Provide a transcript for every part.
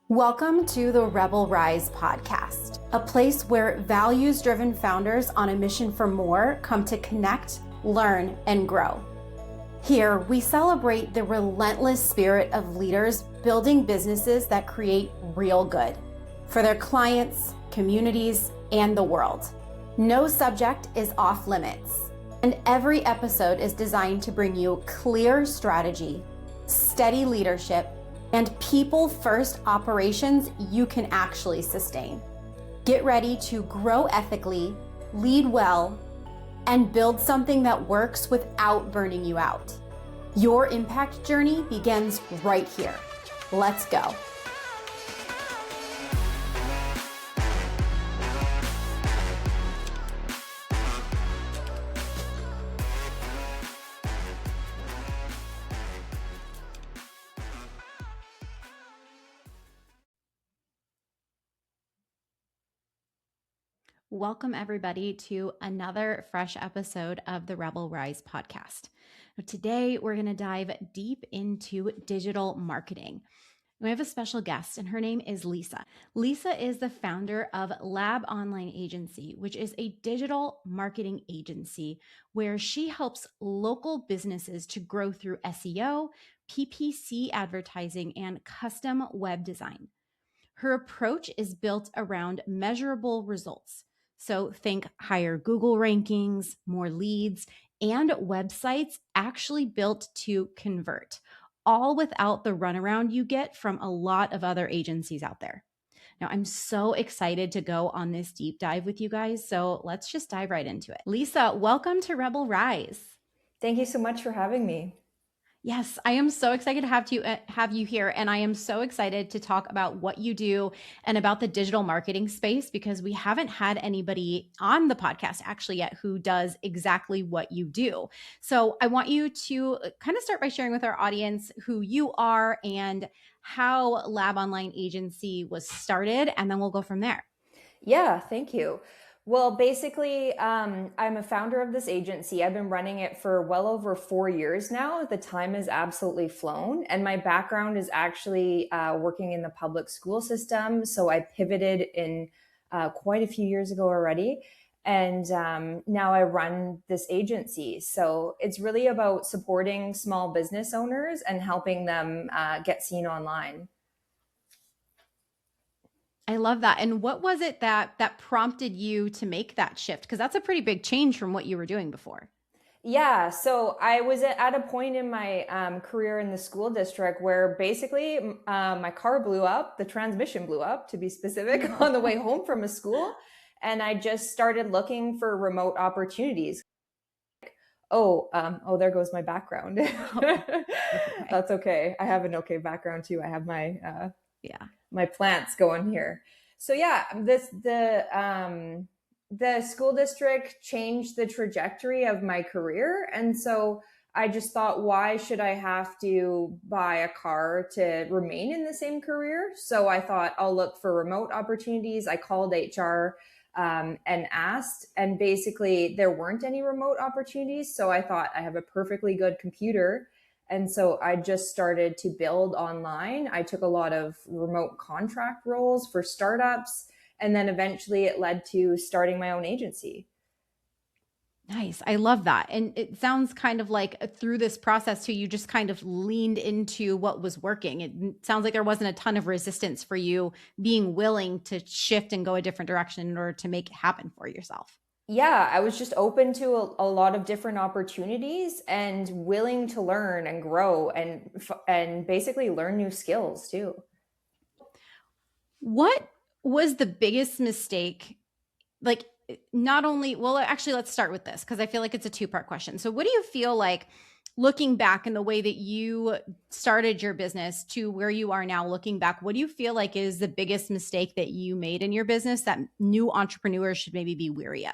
Welcome to the Rebel Rise podcast, a place where values-driven founders on a mission for more come to connect, learn, and grow. Here, we celebrate the relentless spirit of leaders building businesses that create real good for their clients, communities, and the world. No subject is off limits, and every episode is designed to bring you clear strategy, steady leadership, and people-first operations you can actually sustain. Get ready to grow ethically, lead well, and build something that works without burning you out. Your impact journey begins right here. Let's go. Welcome, everybody, to another fresh episode of the Rebel Rise podcast. Today, we're going to dive deep into digital marketing. We have a special guest, and her name is Leesa. Leesa is the founder of Lab Online Agency, which is a digital marketing agency where she helps local businesses to grow through SEO, PPC advertising, and custom web design. Her approach is built around measurable results. So think higher Google rankings, more leads, and websites actually built to convert, all without the runaround you get from a lot of other agencies out there. Now, I'm so excited to go on this deep dive with you guys, so let's just dive right into it. Leesa, welcome to Rebel Rise. Thank you so much for having me. Yes, I am so excited to have you here, and I am so excited to talk about what you do and about the digital marketing space, because we haven't had anybody on the podcast actually yet who does exactly what you do. So I want you to kind of start by sharing with our audience who you are and how Lab Online Agency was started, and then we'll go from there. Yeah, thank you. Well, basically, I'm a founder of this agency. I've been running it for well over 4 years now. The time has absolutely flown. And my background is actually working in the public school system. So I pivoted in quite a few years ago already. And now I run this agency. So it's really about supporting small business owners and helping them get seen online. I love that. And what was it that prompted you to make that shift? Because that's a pretty big change from what you were doing before. Yeah, so I was at a point in my career in the school district where basically my car blew up, the transmission blew up to be specific, on the way home from a school. And I just started looking for remote opportunities. There goes my background. That's okay. I have an okay background too. I have my plants going here. So yeah, the school district changed the trajectory of my career. And so I just thought, why should I have to buy a car to remain in the same career? So I thought I'll look for remote opportunities. I called HR and asked, and basically there weren't any remote opportunities. So I thought, I have a perfectly good computer. And so I just started to build online. I took a lot of remote contract roles for startups. And then eventually it led to starting my own agency. Nice. I love that. And it sounds kind of like through this process too, you just kind of leaned into what was working. It sounds like there wasn't a ton of resistance for you being willing to shift and go a different direction in order to make it happen for yourself. Yeah, I was just open to a lot of different opportunities and willing to learn and grow and basically learn new skills too. What was the biggest mistake? Like, not only, well, actually, let's start with this because I feel like it's a two-part question. So what do you feel like looking back in the way that you started your business to where you are now, looking back, what do you feel like is the biggest mistake that you made in your business that new entrepreneurs should maybe be wary of?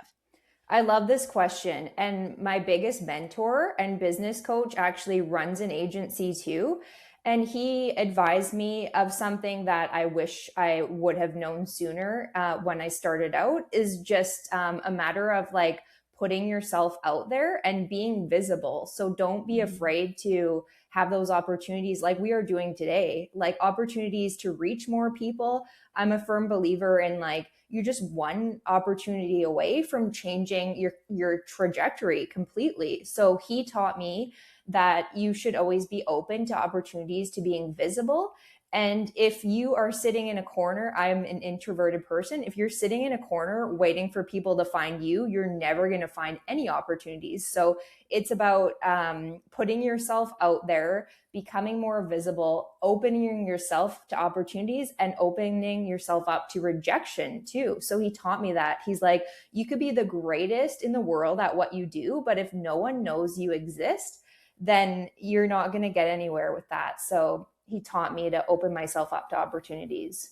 I love this question. And my biggest mentor and business coach actually runs an agency too. And he advised me of something that I wish I would have known sooner when I started out, is just a matter of like putting yourself out there and being visible. So don't be afraid to have those opportunities like we are doing today, like opportunities to reach more people. I'm a firm believer in like you're just one opportunity away from changing your trajectory completely. So he taught me that you should always be open to opportunities to being visible. And if you are sitting in a corner, I'm an introverted person. If you're sitting in a corner waiting for people to find you, you're never going to find any opportunities. So it's about putting yourself out there, becoming more visible, opening yourself to opportunities, and opening yourself up to rejection too. So he taught me that. He's like, you could be the greatest in the world at what you do, but if no one knows you exist, then you're not going to get anywhere with that. So he taught me to open myself up to opportunities.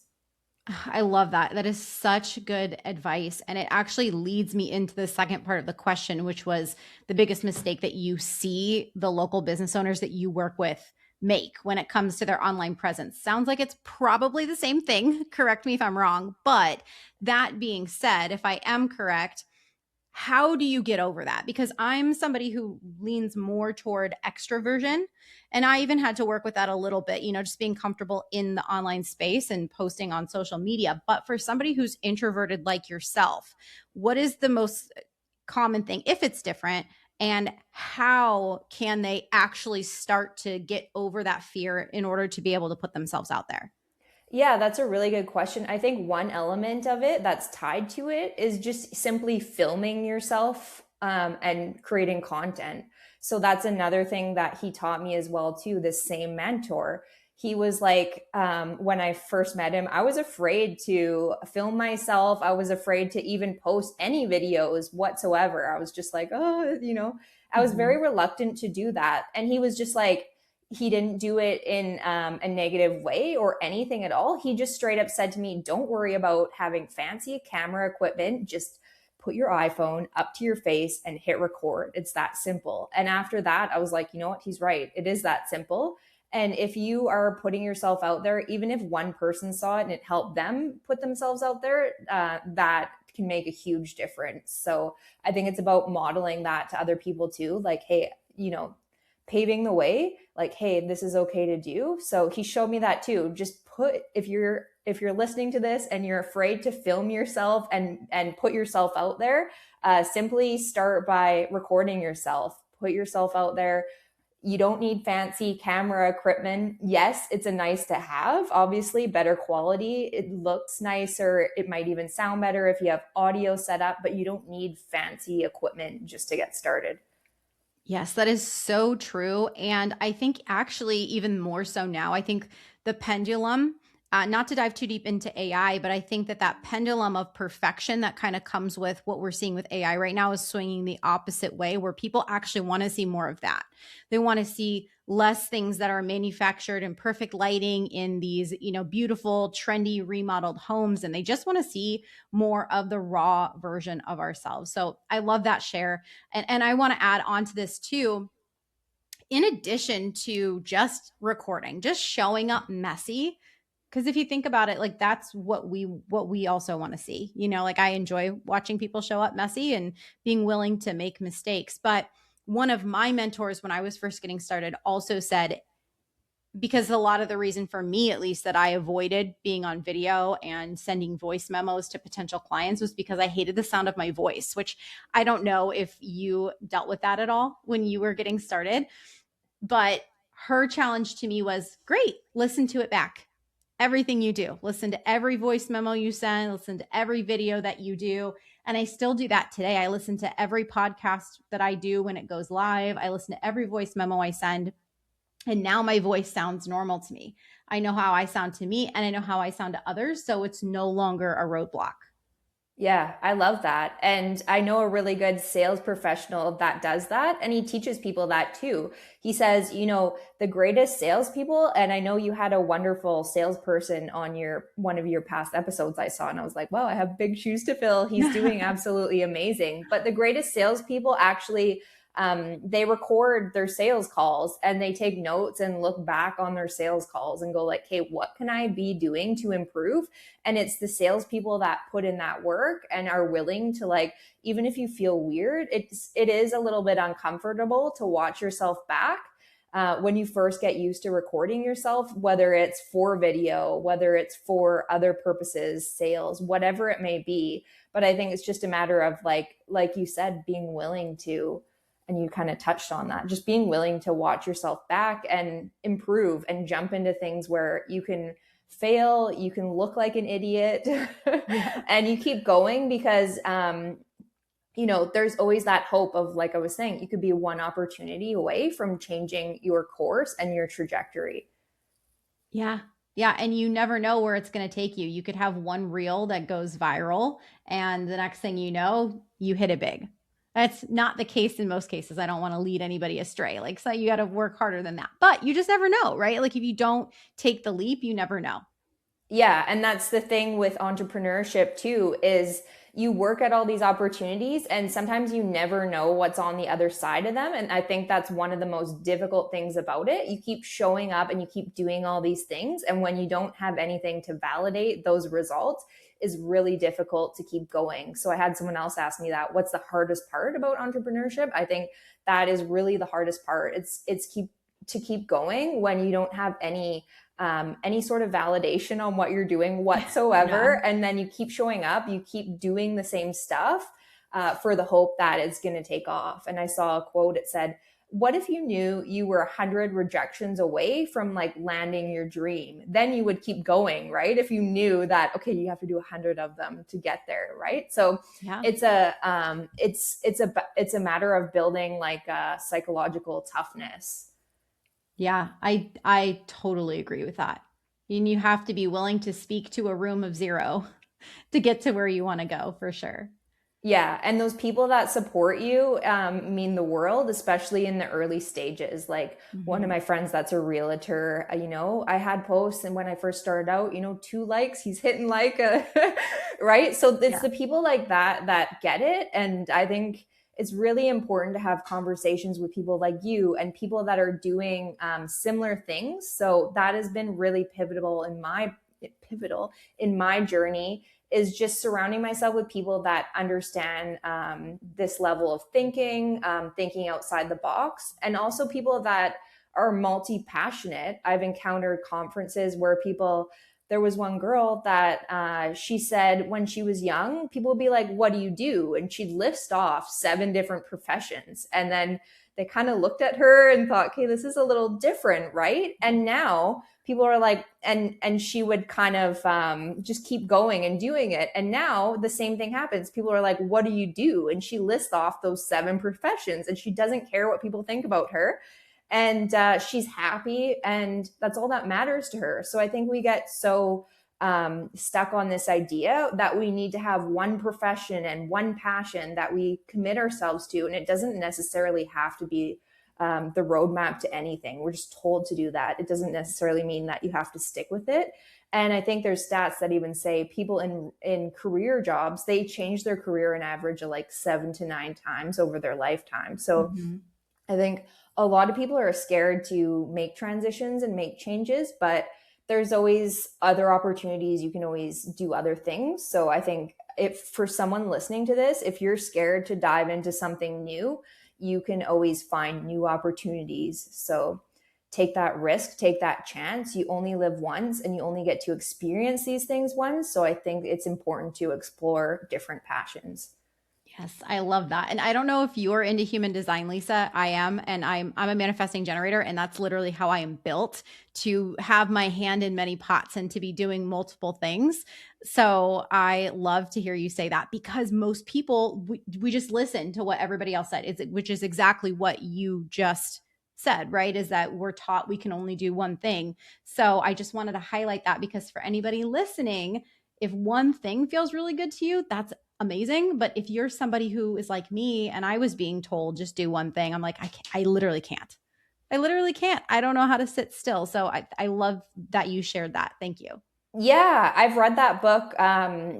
I love that. That is such good advice. And it actually leads me into the second part of the question, which was the biggest mistake that you see the local business owners that you work with make when it comes to their online presence. Sounds like it's probably the same thing. Correct me if I'm wrong. But that being said, if I am correct, how do you get over that? Because I'm somebody who leans more toward extroversion. And I even had to work with that a little bit, just being comfortable in the online space and posting on social media. But for somebody who's introverted like yourself, what is the most common thing, if it's different? And how can they actually start to get over that fear in order to be able to put themselves out there? Yeah, that's a really good question. I think one element of it that's tied to it is just simply filming yourself and creating content. So that's another thing that he taught me as well too. This same mentor, he was like, when I first met him, I was afraid to film myself. I was afraid to even post any videos whatsoever. I was just like, oh, I was Mhm. very reluctant to do that. And he was just like, he didn't do it in a negative way or anything at all. He just straight up said to me, don't worry about having fancy camera equipment. Just put your iPhone up to your face and hit record. It's that simple. And after that, I was like, you know what? He's right. It is that simple. And if you are putting yourself out there, even if one person saw it and it helped them put themselves out there, that can make a huge difference. So I think it's about modeling that to other people too. Like, hey, paving the way, like, hey, this is okay to do. So he showed me that too. Just put, if you're listening to this and you're afraid to film yourself and put yourself out there, simply start by recording yourself. Put yourself out there. You don't need fancy camera equipment. Yes, it's a nice to have, obviously better quality. It looks nicer. It might even sound better if you have audio set up, but you don't need fancy equipment just to get started. Yes, that is so true. And I think actually, even more so now, I think the pendulum, not to dive too deep into AI, but I think that pendulum of perfection that kind of comes with what we're seeing with AI right now is swinging the opposite way, where people actually want to see more of that. They want to see less things that are manufactured in perfect lighting in these, beautiful, trendy, remodeled homes. And they just want to see more of the raw version of ourselves. So I love that share. And I want to add on to this too. In addition to just recording, just showing up messy, because if you think about it, like that's what we also want to see. Like I enjoy watching people show up messy and being willing to make mistakes. But one of my mentors when I was first getting started also said, because a lot of the reason for me, at least, that I avoided being on video and sending voice memos to potential clients was because I hated the sound of my voice, which I don't know if you dealt with that at all when you were getting started. But her challenge to me was, great, listen to it back. Everything you do, listen to every voice memo you send, listen to every video that you do. And I still do that today. I listen to every podcast that I do when it goes live. I listen to every voice memo I send. And now my voice sounds normal to me. I know how I sound to me and I know how I sound to others. So it's no longer a roadblock. Yeah, I love that. And I know a really good sales professional that does that. And he teaches people that too. He says, the greatest salespeople, and I know you had a wonderful salesperson on one of your past episodes I saw, and I was like, wow, I have big shoes to fill. He's doing absolutely amazing. But the greatest salespeople actually they record their sales calls and they take notes and look back on their sales calls and go like, hey, what can I be doing to improve? And it's the salespeople that put in that work and are willing to, like, even if you feel weird, it is a little bit uncomfortable to watch yourself back. When you first get used to recording yourself, whether it's for video, whether it's for other purposes, sales, whatever it may be. But I think it's just a matter of, like you said, being willing to, and you kind of touched on that, just being willing to watch yourself back and improve and jump into things where you can fail, you can look like an idiot, Yeah. and you keep going because there's always that hope of, like I was saying, you could be one opportunity away from changing your course and your trajectory. Yeah. Yeah. And you never know where it's going to take you. You could have one reel that goes viral, and the next thing you know, you hit it big. That's not the case in most cases. I don't want to lead anybody astray. Like, so you got to work harder than that. But you just never know, right? Like, if you don't take the leap, you never know. Yeah, and that's the thing with entrepreneurship too, is you work at all these opportunities and sometimes you never know what's on the other side of them. And I think that's one of the most difficult things about it. You keep showing up and you keep doing all these things, and when you don't have anything to validate those results, is really difficult to keep going. So I had someone else ask me that, what's the hardest part about entrepreneurship? I think that is really the hardest part. It's keep going when you don't have any sort of validation on what you're doing whatsoever. Yeah. And then you keep showing up, you keep doing the same stuff for the hope that it's going to take off. And I saw a quote, it said, what if you knew you were 100 rejections away from like landing your dream? Then you would keep going, right? If you knew that, okay, you have to do 100 of them to get there, right? So Yeah. it's a matter of building like a psychological toughness. Yeah, I totally agree with that. And you have to be willing to speak to a room of zero to get to where you want to go, for sure. Yeah, and those people that support you mean the world, especially in the early stages. Like one of Mhm. my friends that's a realtor, I had posts, and when I first started out, 2 likes, he's hitting like a right. So it's Yeah. the people like that that get it, and I think it's really important to have conversations with people like you and people that are doing similar things. So that has been really pivotal in my journey, is just surrounding myself with people that understand this level of thinking, thinking outside the box, and also people that are multi passionate. I've encountered conferences where there was one girl that she said when she was young, people would be like, what do you do? And she'd list off 7 different professions. And then they kind of looked at her and thought, okay, this is a little different, right? And now people are like, and she would kind of just keep going and doing it. And now the same thing happens. People are like, what do you do? And she lists off those 7 professions, and she doesn't care what people think about her. And she's happy, and that's all that matters to her. So I think we get so stuck on this idea that we need to have one profession and one passion that we commit ourselves to. And it doesn't necessarily have to be the roadmap to anything. We're just told to do that. It doesn't necessarily mean that you have to stick with it. And I think there's stats that even say people in career jobs, they change their career an average of like 7 to 9 times over their lifetime. So Mhm. I think a lot of people are scared to make transitions and make changes, but there's always other opportunities. You can always do other things. So I think if for someone listening to this, if you're scared to dive into something new, you can always find new opportunities. So take that risk, take that chance. You only live once and you only get to experience these things once. So I think it's important to explore different passions. Yes, I love that. And I don't know if you're into human design, Lisa. I am, and I'm a manifesting generator, and that's literally how I am built, to have my hand in many pots and to be doing multiple things. So I love to hear you say that, because most people, we just listen to what everybody else said, which is exactly what you just said, right? Is that we're taught we can only do one thing. So I just wanted to highlight that, because for anybody listening, if one thing feels really good to you, that's amazing. But if you're somebody who is like me and I was being told just do one thing, I'm like, I literally can't. I literally can't. I don't know how to sit still. So I love that you shared that. Thank you. Yeah, I've read that book.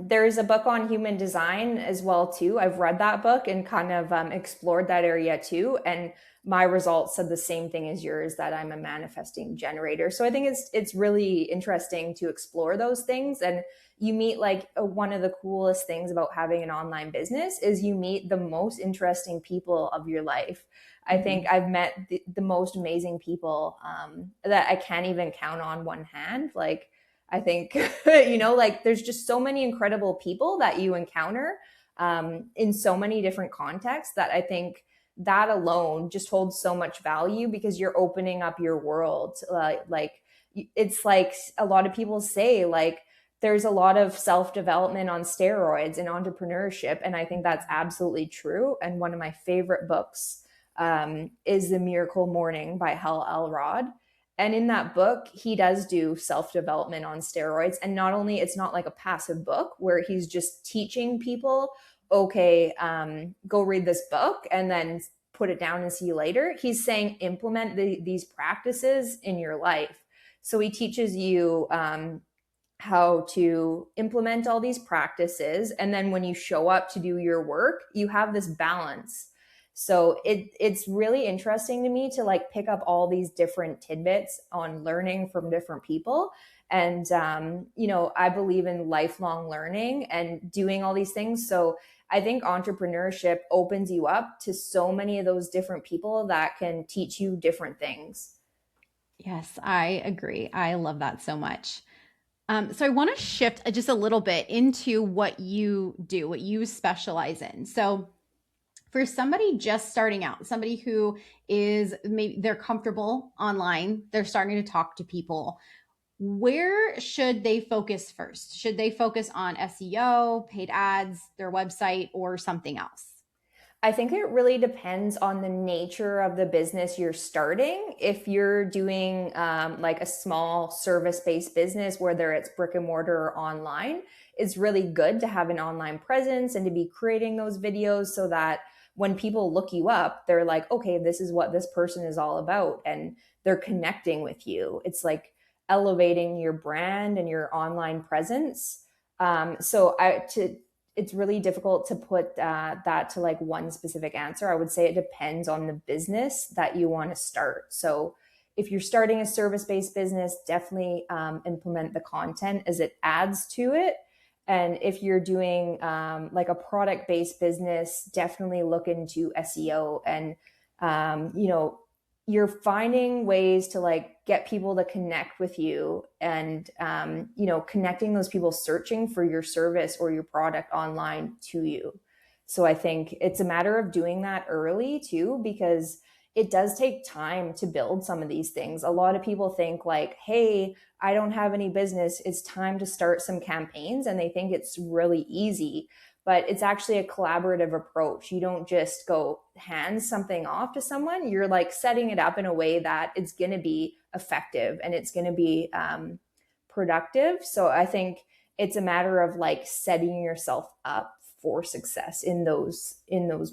There's a book on human design as well too. I've read that book and kind of explored that area too. And my results said the same thing as yours, that I'm a manifesting generator. So I think it's really interesting to explore those things. And you meet like one of the coolest things about having an online business is you meet the most interesting people of your life. I think Mhm. I've met the most amazing people that I can't even count on one hand. Like I think, like there's just so many incredible people that you encounter in so many different contexts that I think that alone just holds so much value because you're opening up your world. It's like a lot of people say, like, there's a lot of self development on steroids in entrepreneurship. And I think that's absolutely true. And one of my favorite books is The Miracle Morning by Hal Elrod. And in that book, he does do self development on steroids. And not only, it's not like a passive book where he's just teaching people, okay, go read this book and then put it down and see you later. He's saying implement these practices in your life. So he teaches you how to implement all these practices. And then when you show up to do your work, you have this balance. So it's really interesting to me to like pick up all these different tidbits on learning from different people. And, I believe in lifelong learning and doing all these things. So I think entrepreneurship opens you up to so many of those different people that can teach you different things. Yes, I agree. I love that so much. So I want to shift just a little bit into what you do, what you specialize in. So for somebody just starting out, somebody who is maybe they're comfortable online, they're starting to talk to people, where should they focus first? Should they focus on SEO, paid ads, their website, or something else? I think it really depends on the nature of the business you're starting. If you're doing like a small service based business, whether it's brick and mortar or online, it's really good to have an online presence and to be creating those videos so that when people look you up, they're like, okay, this is what this person is all about. And they're connecting with you. It's like elevating your brand and your online presence. It's really difficult to put that to like one specific answer. I would say it depends on the business that you want to start. So if you're starting a service based business, definitely implement the content as it adds to it. And if you're doing like a product based business, definitely look into SEO and, you're finding ways to like get people to connect with you and connecting those people searching for your service or your product online to you. So I think it's a matter of doing that early too, because it does take time to build some of these things. A lot of people think like, hey, I don't have any business, it's time to start some campaigns, and they think it's really easy, but it's actually a collaborative approach. You don't just go hand something off to someone. You're like setting it up in a way that it's going to be effective and it's going to be productive. So I think it's a matter of like setting yourself up for success in those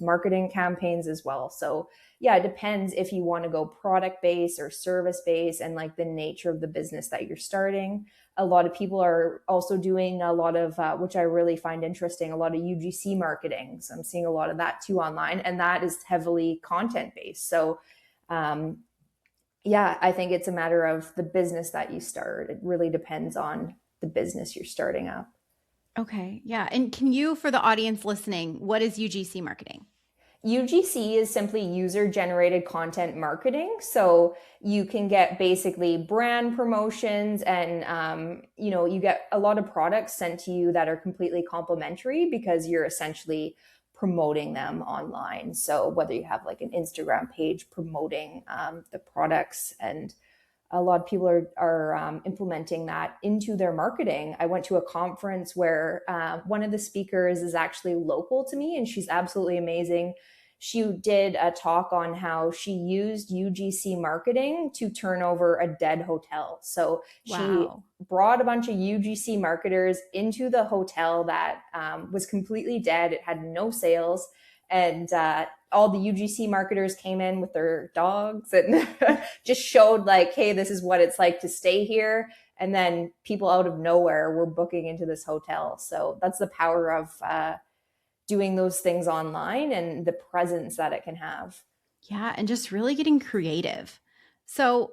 marketing campaigns as well. So yeah, it depends if you want to go product based or service based and like the nature of the business that you're starting. A lot of people are also doing a lot of, which I really find interesting, a lot of UGC marketing. So I'm seeing a lot of that too online, and that is heavily content based. So, yeah, I think it's a matter of the business that you start. It really depends on the business you're starting up. Okay. Yeah. And can you, for the audience listening, what is UGC marketing? UGC is simply user generated content marketing. So you can get basically brand promotions and, you get a lot of products sent to you that are completely complimentary because you're essentially promoting them online. So whether you have like an Instagram page promoting the products, and a lot of people are implementing that into their marketing. I went to a conference where one of the speakers is actually local to me, and she's absolutely amazing. She did a talk on how she used UGC marketing to turn over a dead hotel. So she Wow. brought a bunch of UGC marketers into the hotel that was completely dead. It had no sales. And all the UGC marketers came in with their dogs and just showed like, hey, this is what it's like to stay here. And then people out of nowhere were booking into this hotel. So that's the power of doing those things online and the presence that it can have. Yeah, and just really getting creative. So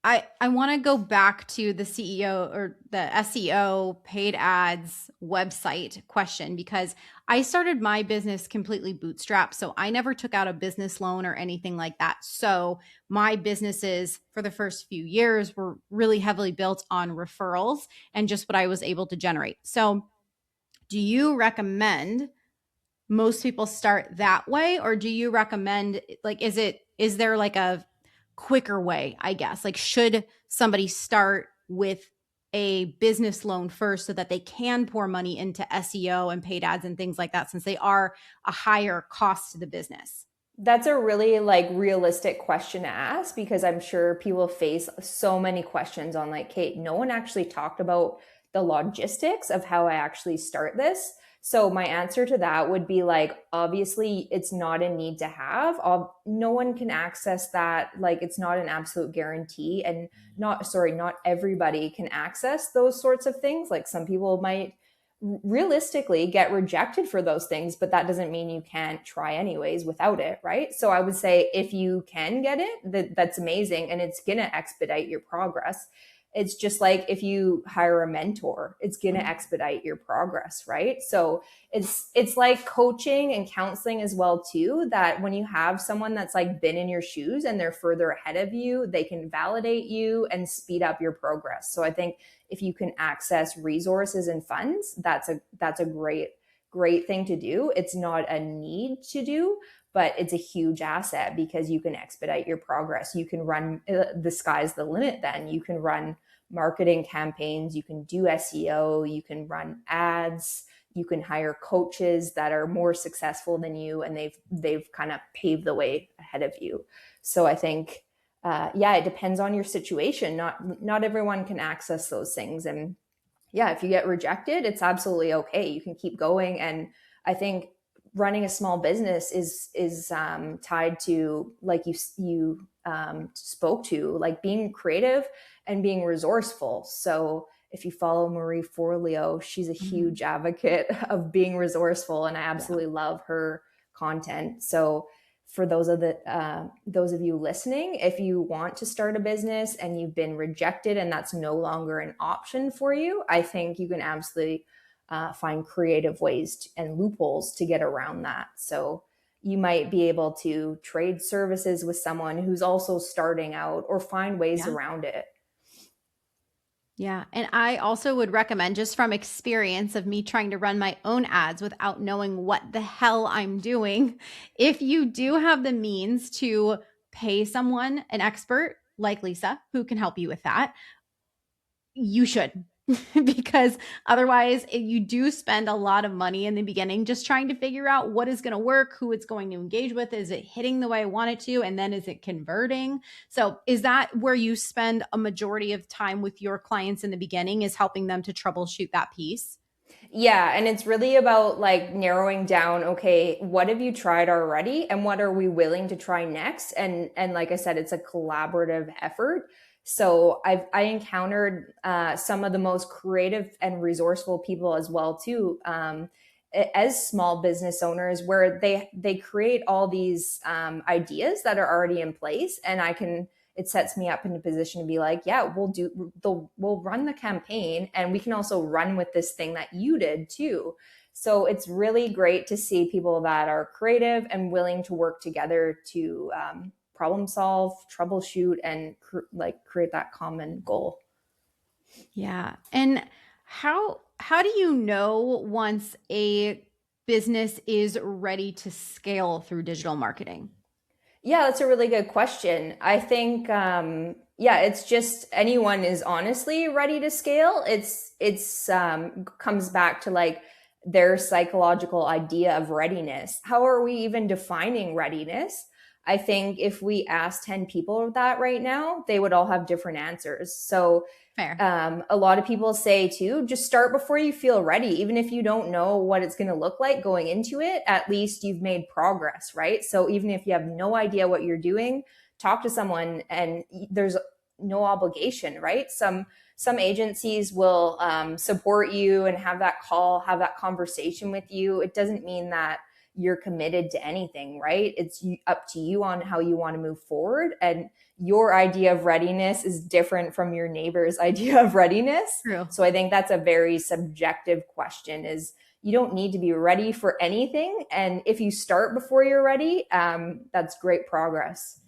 I want to go back to the CEO or the SEO paid ads website question because I started my business completely bootstrapped. So I never took out a business loan or anything like that. So my businesses for the first few years were really heavily built on referrals and just what I was able to generate. So do you recommend most people start that way, or do you recommend, like, is there like a quicker way, I guess? Like, should somebody start with a business loan first so that they can pour money into SEO and paid ads and things like that, since they are a higher cost to the business? That's a really like realistic question to ask because I'm sure people face so many questions on like, Kate, no one actually talked about the logistics of how I actually start this. So my answer to that would be like, obviously it's not a need to have. No one can access that. Like it's not an absolute guarantee, and not everybody can access those sorts of things. Like some people might realistically get rejected for those things, but that doesn't mean you can't try anyways without it, right? So I would say if you can get it, that's amazing, and it's gonna expedite your progress. It's just like if you hire a mentor, it's going to expedite your progress, right? So it's like coaching and counseling as well too, that when you have someone that's like been in your shoes and they're further ahead of you, they can validate you and speed up your progress. So I think if you can access resources and funds, that's a great thing to do. It's not a need to do, but it's a huge asset because you can expedite your progress. You can run, the sky's the limit then. You can run marketing campaigns, you can do SEO, you can run ads, you can hire coaches that are more successful than you, and they've kind of paved the way ahead of you. So I think, yeah, it depends on your situation. Not everyone can access those things, and yeah, if you get rejected, it's absolutely okay. You can keep going. And I think running a small business is tied to, like you spoke to, like being creative and being resourceful. So if you follow Marie Forleo, she's a huge advocate of being resourceful, and I absolutely love her content. So for those of you listening, if you want to start a business and you've been rejected and that's no longer an option for you, I think you can absolutely find creative ways and loopholes to get around that. So you might be able to trade services with someone who's also starting out, or find ways Yeah. around it. Yeah. And I also would recommend, just from experience of me trying to run my own ads without knowing what the hell I'm doing, if you do have the means to pay someone, an expert like Leesa, who can help you with that, you should. Because otherwise, you do spend a lot of money in the beginning just trying to figure out what is going to work, who it's going to engage with. Is it hitting the way I want it to? And then is it converting? So is that where you spend a majority of time with your clients in the beginning, is helping them to troubleshoot that piece? Yeah, and it's really about like narrowing down, okay, what have you tried already and what are we willing to try next? And like I said, it's a collaborative effort. So I encountered some of the most creative and resourceful people as well too, as small business owners, where they create all these ideas that are already in place, and it sets me up in a position to be like, yeah, we'll run the campaign, and we can also run with this thing that you did too. So it's really great to see people that are creative and willing to work together to problem solve, troubleshoot, and create that common goal. Yeah. And how do you know once a business is ready to scale through digital marketing? Yeah, that's a really good question. I think, yeah, it's just anyone is honestly ready to scale. It's comes back to like their psychological idea of readiness. How are we even defining readiness? I think if we ask 10 people that right now, they would all have different answers. So Fair. a lot of people say too, just start before you feel ready. Even if you don't know what it's going to look like going into it, at least you've made progress, right? So even if you have no idea what you're doing, talk to someone, and there's no obligation, right? some agencies will support you and have that call, have that conversation with you. It doesn't mean that you're committed to anything, right? It's up to you on how you want to move forward. And your idea of readiness is different from your neighbor's idea of readiness. True. So I think that's a very subjective question. Is you don't need to be ready for anything. And if you start before you're ready, that's great progress.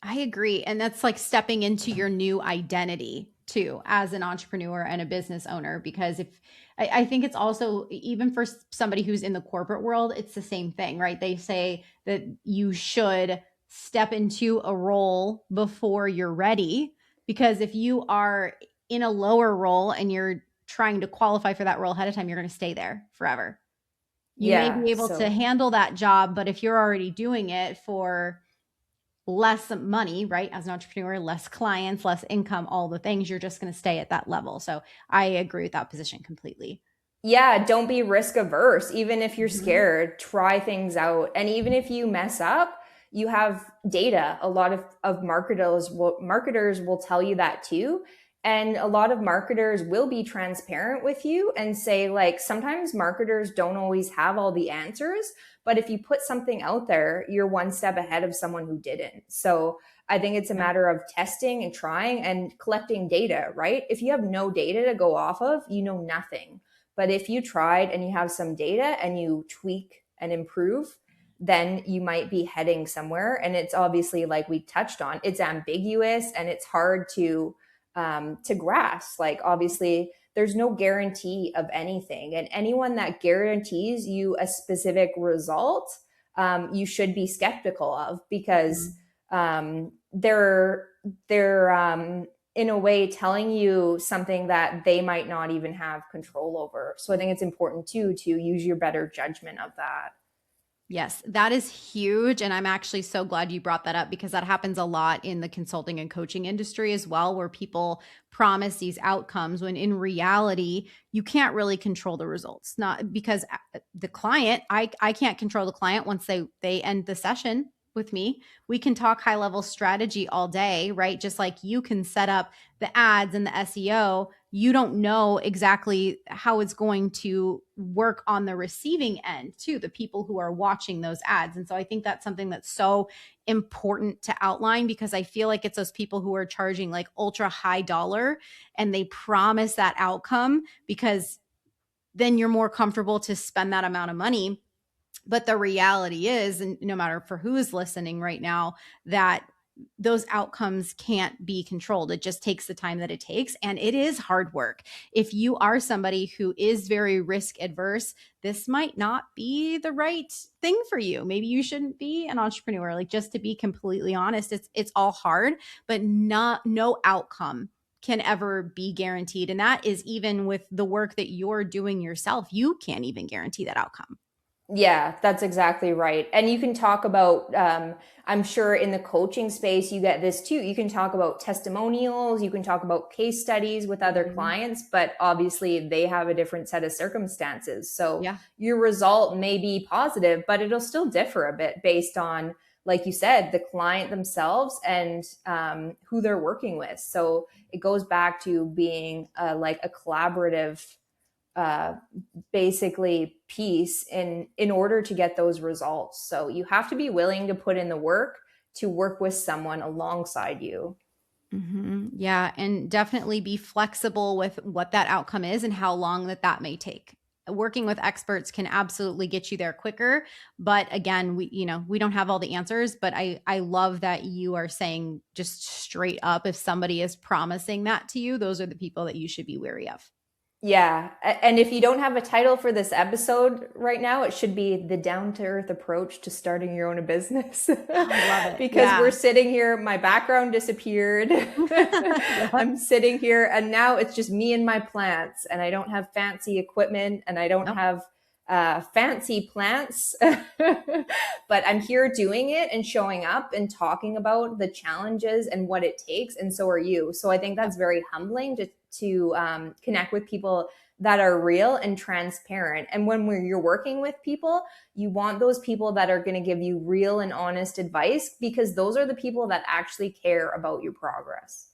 I agree. And that's like stepping into your new identity too, as an entrepreneur and a business owner. Because if I think it's also, even for somebody who's in the corporate world, it's the same thing, right? They say that you should step into a role before you're ready. Because if you are in a lower role and you're trying to qualify for that role ahead of time, you're going to stay there forever. You may Yeah. be able to So handle that job, but if you're already doing it for less money, right? As an entrepreneur, less clients, less income, all the things, you're just going to stay at that level. So I agree with that position completely. yeah, don't be risk averse. Even if you're Mhm. scared, try things out. And even if you mess up, you have data. A lot of marketers will tell you that too. And a lot of marketers will be transparent with you and say, like, sometimes marketers don't always have all the answers, but if you put something out there, you're one step ahead of someone who didn't. So I think it's a Yeah. matter of testing and trying and collecting data, right? If you have no data to go off of, you know nothing. But if you tried and you have some data and you tweak and improve, then you might be heading somewhere. And it's obviously, like we touched on, it's ambiguous and it's hard to grasp. Like, obviously, there's no guarantee of anything, and anyone that guarantees you a specific result, you should be skeptical of, because Mhm. they're in a way telling you something that they might not even have control over. So I think it's important too to use your better judgment of that. Yes, that is huge. And I'm actually so glad you brought that up, because that happens a lot in the consulting and coaching industry as well, where people promise these outcomes when in reality, you can't really control the results. Not because the client, I can't control the client once they end the session with me. We can talk high level strategy all day, right? Just like you can set up the ads and the SEO, you don't know exactly how it's going to work on the receiving end too, the people who are watching those ads. And so I think that's something that's so important to outline, because I feel like it's those people who are charging like ultra high dollar and they promise that outcome because then you're more comfortable to spend that amount of money. But the reality is, and no matter for who is listening right now, that those outcomes can't be controlled. It just takes the time that it takes. And it is hard work. If you are somebody who is very risk adverse, this might not be the right thing for you. Maybe you shouldn't be an entrepreneur. Like, just to be completely honest, it's all hard, but no outcome can ever be guaranteed. And that is even with the work that you're doing yourself. You can't even guarantee that outcome. Yeah, that's exactly right. And you can talk about, I'm sure in the coaching space, you get this too. You can talk about testimonials, you can talk about case studies with other Mhm. clients, but obviously they have a different set of circumstances. So Yeah. your result may be positive, but it'll still differ a bit based on, like you said, the client themselves and who they're working with. So it goes back to being like a collaborative uh, basically piece in order to get those results. So you have to be willing to put in the work to work with someone alongside you. Yeah, and definitely be flexible with what that outcome is and how long that may take. Working with experts can absolutely get you there quicker, but again, we don't have all the answers, but I love that you are saying just straight up, if somebody is promising that to you, those are the people that you should be wary of. Yeah. And if you don't have a title for this episode right now, it should be the down to earth approach to starting your own business. I love it. Because we're Yeah. sitting here, my background disappeared. Yep. I'm sitting here and now it's just me and my plants, and I don't have fancy equipment and I don't Nope. have fancy plants, but I'm here doing it and showing up and talking about the challenges and what it takes. And so are you. So I think that's Yep. very humbling to connect with people that are real and transparent. And when you're working with people, you want those people that are going to give you real and honest advice, because those are the people that actually care about your progress.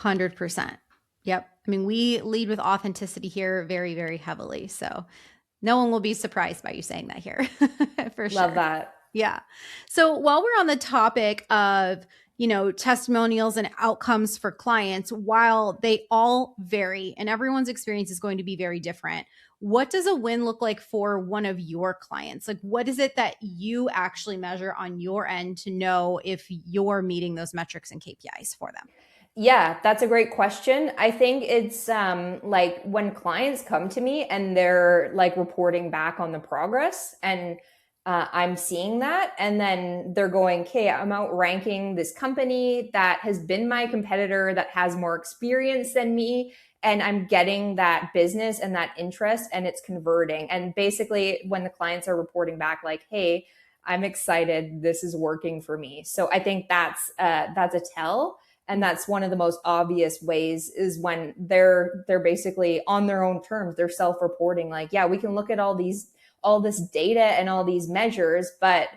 100%. Yep. I mean, we lead with authenticity here very, very heavily. So no one will be surprised by you saying that here for Love sure. that. Yeah. So while we're on the topic of, testimonials and outcomes for clients, while they all vary and everyone's experience is going to be very different, what does a win look like for one of your clients? Like, what is it that you actually measure on your end to know if you're meeting those metrics and KPIs for them? Yeah, that's a great question. I think it's like when clients come to me and they're like reporting back on the progress, and I'm seeing that, and then they're going, okay, I'm outranking this company that has been my competitor that has more experience than me. And I'm getting that business and that interest, and it's converting. And basically, when the clients are reporting back, like, hey, I'm excited, this is working for me. So I think that's a tell, and that's one of the most obvious ways is when they're basically on their own terms, they're self-reporting, like, yeah, we can look at all this data and all these measures, but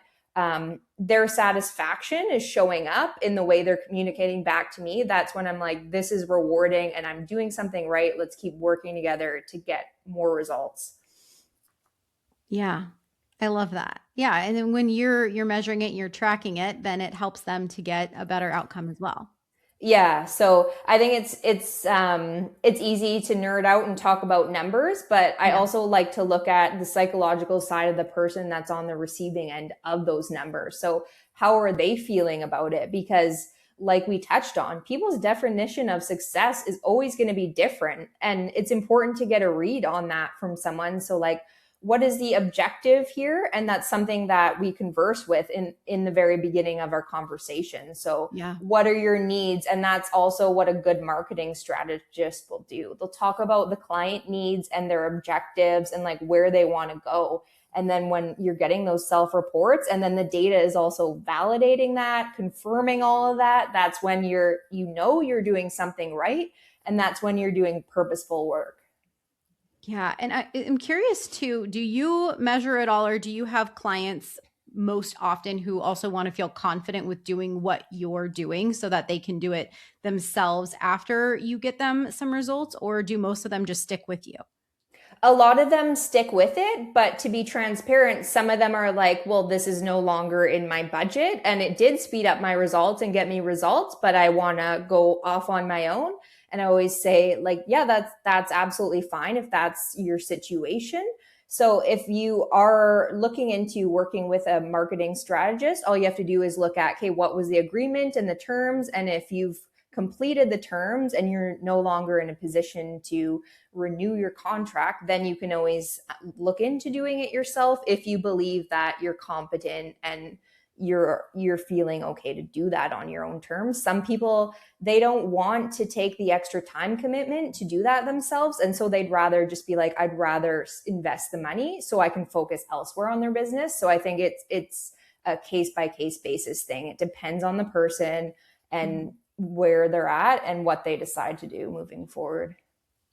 their satisfaction is showing up in the way they're communicating back to me. That's when I'm like, this is rewarding and I'm doing something right. Let's keep working together to get more results. Yeah. I love that. Yeah, and then when you're measuring it, you're tracking it, then it helps them to get a better outcome as well. Yeah, so I think it's easy to nerd out and talk about numbers, but I Yeah. also like to look at the psychological side of the person that's on the receiving end of those numbers. So how are they feeling about it? Because like we touched on, people's definition of success is always going to be different, and it's important to get a read on that from someone. So like, what is the objective here? And that's something that we converse with in the very beginning of our conversation. So Yeah. what are your needs? And that's also what a good marketing strategist will do. They'll talk about the client needs and their objectives and like where they want to go. And then when you're getting those self reports and then the data is also validating that, confirming all of that, that's when you're doing something right. And that's when you're doing purposeful work. Yeah. And I'm curious too, do you measure it all or do you have clients most often who also want to feel confident with doing what you're doing so that they can do it themselves after you get them some results? Or do most of them just stick with you? A lot of them stick with it, but to be transparent, some of them are like, well, this is no longer in my budget and it did speed up my results and get me results, but I want to go off on my own. And I always say like, yeah, that's absolutely fine if that's your situation. So if you are looking into working with a marketing strategist, all you have to do is look at, okay, what was the agreement and the terms? And if you've completed the terms and you're no longer in a position to renew your contract, then you can always look into doing it yourself if you believe that you're competent and you're feeling okay to do that on your own terms. Some people, they don't want to take the extra time commitment to do that themselves, and so they'd rather just be like, I'd rather invest the money so I can focus elsewhere on their business. So I think it's a case by case basis thing. It depends on the person and where they're at and what they decide to do moving forward.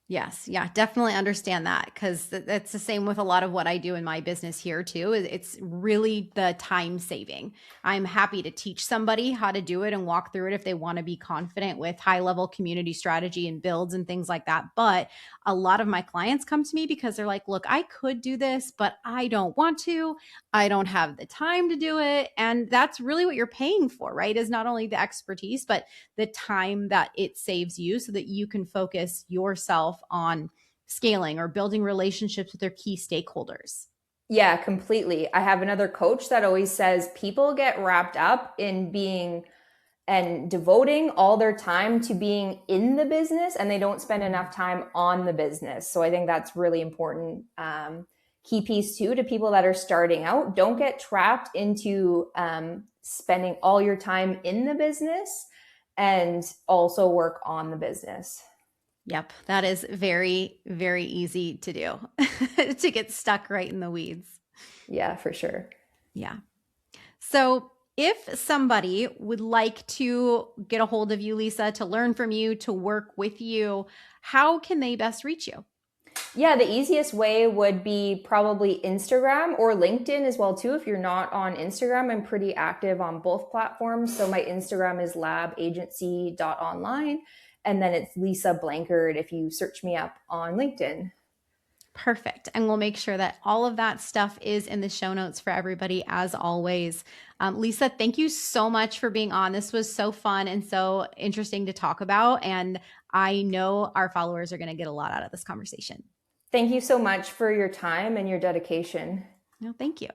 Yes. Yeah, definitely understand that because that's the same with a lot of what I do in my business here too. It's really the time saving. I'm happy to teach somebody how to do it and walk through it if they want to be confident with high level community strategy and builds and things like that. But a lot of my clients come to me because they're like, look, I could do this, but I don't want to. I don't have the time to do it. And that's really what you're paying for, right? Is not only the expertise, but the time that it saves you so that you can focus yourself on scaling or building relationships with their key stakeholders. Yeah, completely. I have another coach that always says people get wrapped up in being and devoting all their time to being in the business and they don't spend enough time on the business. So I think that's really important. Key piece too to people that are starting out, don't get trapped into spending all your time in the business and also work on the business. Yep, that is very, very easy to do to get stuck right in the weeds. Yeah, for sure. Yeah. So, if somebody would like to get a hold of you, Leesa, to learn from you, to work with you, how can they best reach you? Yeah, the easiest way would be probably Instagram or LinkedIn as well too. If you're not on Instagram, I'm pretty active on both platforms. So my Instagram is labagency.online And then it's Leesa Blankert if you search me up on LinkedIn. Perfect. And we'll make sure that all of that stuff is in the show notes for everybody, as always. Leesa, thank you so much for being on. This was so fun and so interesting to talk about. And I know our followers are going to get a lot out of this conversation. Thank you so much for your time and your dedication. No, thank you.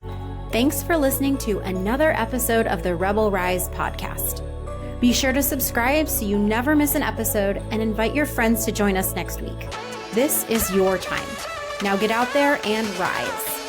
Thanks for listening to another episode of the Rebel Rise podcast. Be sure to subscribe so you never miss an episode, and invite your friends to join us next week. This is your time. Now get out there and rise.